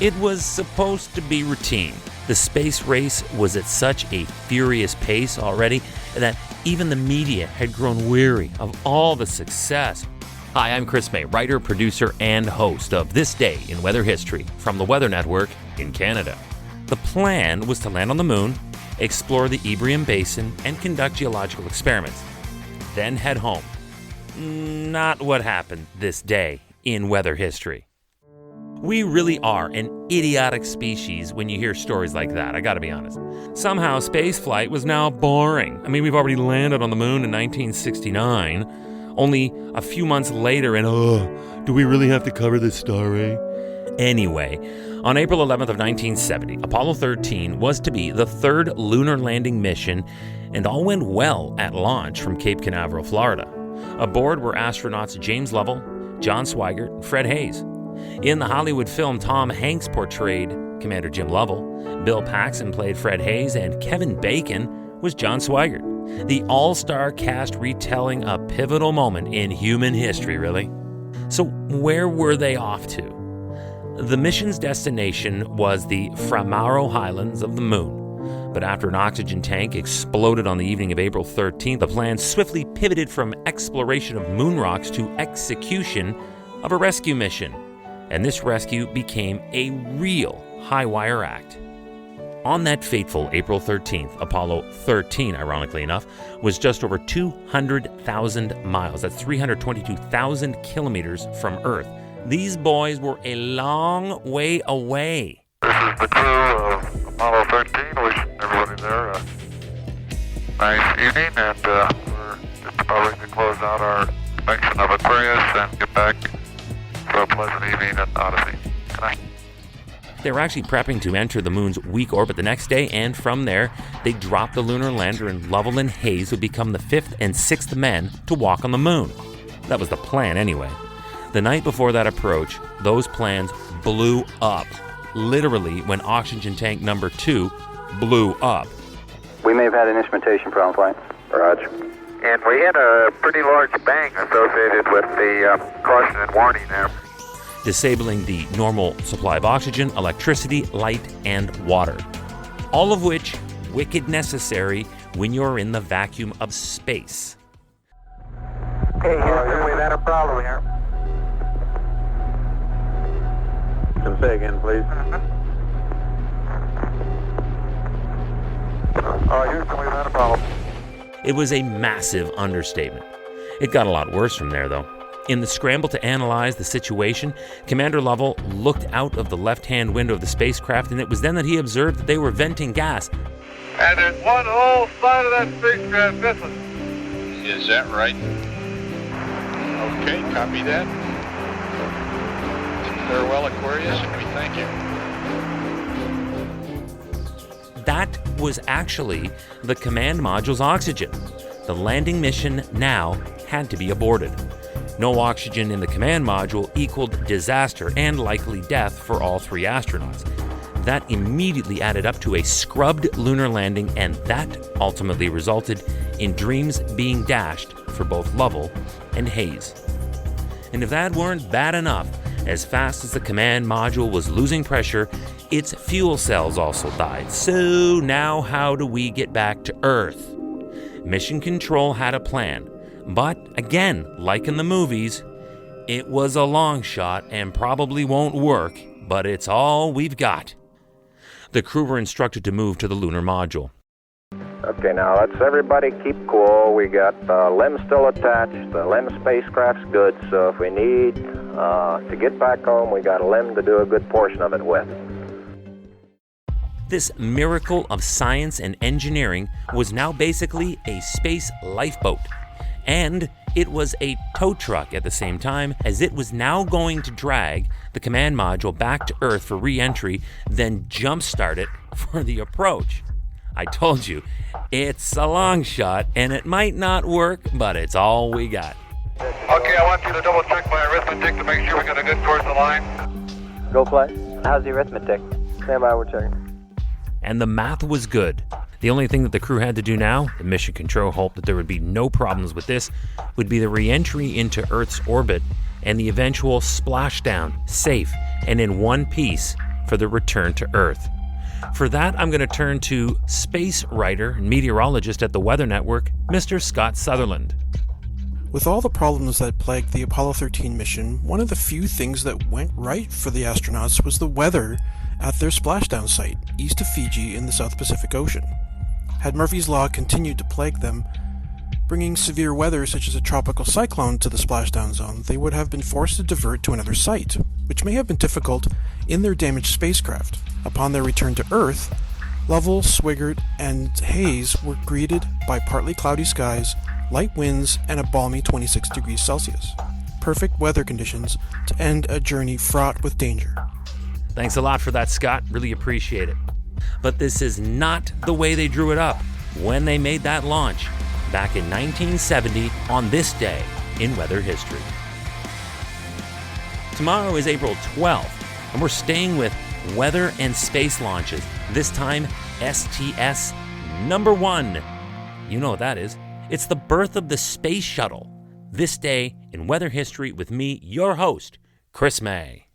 It was supposed to be routine. The space race was at such a furious pace already that even the media had grown weary of all the success. Hi, I'm Chris May, writer, producer, and host of This Day in Weather History from the Weather Network in Canada. The plan was to land on the moon, explore the Ebrium Basin, and conduct geological experiments, then head home. Not what happened this day in weather history. We really are an idiotic species when you hear stories like that, I gotta be honest. Somehow spaceflight was now boring. I mean, we've already landed on the moon in 1969. Only a few months later, and do we really have to cover this story? Anyway, on April 11th of 1970, Apollo 13 was to be the third lunar landing mission, and all went well at launch from Cape Canaveral, Florida. Aboard were astronauts James Lovell, John Swigert, and Fred Haise. In the Hollywood film, Tom Hanks portrayed Commander Jim Lovell, Bill Paxon played Fred Haise, and Kevin Bacon was John Swigert. The all-star cast retelling a pivotal moment in human history, really. So where were they off to? The mission's destination was the Framaro Highlands of the moon. But after an oxygen tank exploded on the evening of April 13th, the plan swiftly pivoted from exploration of moon rocks to execution of a rescue mission. And this rescue became a real high-wire act. On that fateful April 13th, Apollo 13, ironically enough, was just over 200,000 miles. That's 322,000 kilometers from Earth. These boys were a long way away. This is the crew of Apollo 13. Wishing everybody there a nice evening, and we're just about ready to close out our inspection of Aquarius and get back for a pleasant evening at Odyssey. Good night. They were actually prepping to enter the moon's weak orbit the next day, and from there, they dropped the lunar lander, and Lovell and Haise would become the fifth and sixth men to walk on the moon. That was the plan anyway. The night before that approach, those plans blew up. Literally, when oxygen tank number 2 blew up. We may have had an instrumentation problem, flight. Roger. And we had a pretty large bang associated with the caution and warning there, disabling the normal supply of oxygen, electricity, light, and water. All of which wicked necessary when you're in the vacuum of space. Hey, Houston, we've had a problem here. Can say again, please. Houston, we've had a problem. It was a massive understatement. It got a lot worse from there, though. In the scramble to analyze the situation, Commander Lovell looked out of the left-hand window of the spacecraft, and it was then that he observed that they were venting gas. And there's one whole side of that spacecraft missing. Is that right? Okay, copy that. Farewell, Aquarius, and we thank you. That was actually the command module's oxygen. The landing mission now had to be aborted. No oxygen in the command module equaled disaster and likely death for all 3 astronauts. That immediately added up to a scrubbed lunar landing, and that ultimately resulted in dreams being dashed for both Lovell and Haise. And if that weren't bad enough, as fast as the command module was losing pressure, its fuel cells also died. So now how do we get back to Earth? Mission Control had a plan. But again, like in the movies, it was a long shot and probably won't work, but it's all we've got. The crew were instructed to move to the lunar module. Okay, now let's everybody keep cool. We got the LEM still attached. The LEM spacecraft's good, so if we need to get back home, we got a LEM to do a good portion of it with. This miracle of science and engineering was now basically a space lifeboat. And it was a tow truck at the same time, as it was now going to drag the command module back to Earth for re-entry, then jump-start it for the approach. I told you, it's a long shot, and it might not work, but it's all we got. Okay, I want you to double check my arithmetic to make sure we got a good course of line. Go play. How's the arithmetic? Stand by, we're checking. And the math was good. The only thing that the crew had to do now, the mission control hoped that there would be no problems with this, would be the re-entry into Earth's orbit and the eventual splashdown, safe and in one piece, for the return to Earth. For that, I'm going to turn to space writer and meteorologist at the Weather Network, Mr. Scott Sutherland. With all the problems that plagued the Apollo 13 mission, one of the few things that went right for the astronauts was the weather at their splashdown site, east of Fiji in the South Pacific Ocean. Had Murphy's Law continued to plague them, bringing severe weather such as a tropical cyclone to the splashdown zone, they would have been forced to divert to another site, which may have been difficult in their damaged spacecraft. Upon their return to Earth, Lovell, Swigert, and Haise were greeted by partly cloudy skies, light winds, and a balmy 26 degrees Celsius. Perfect weather conditions to end a journey fraught with danger. Thanks a lot for that, Scott. Really appreciate it. But this is not the way they drew it up when they made that launch back in 1970 on this day in weather history. Tomorrow is April 12th, and we're staying with weather and space launches. This time, STS number 1. You know what that is. It's the birth of the space shuttle. This day in weather history with me, your host, Chris May.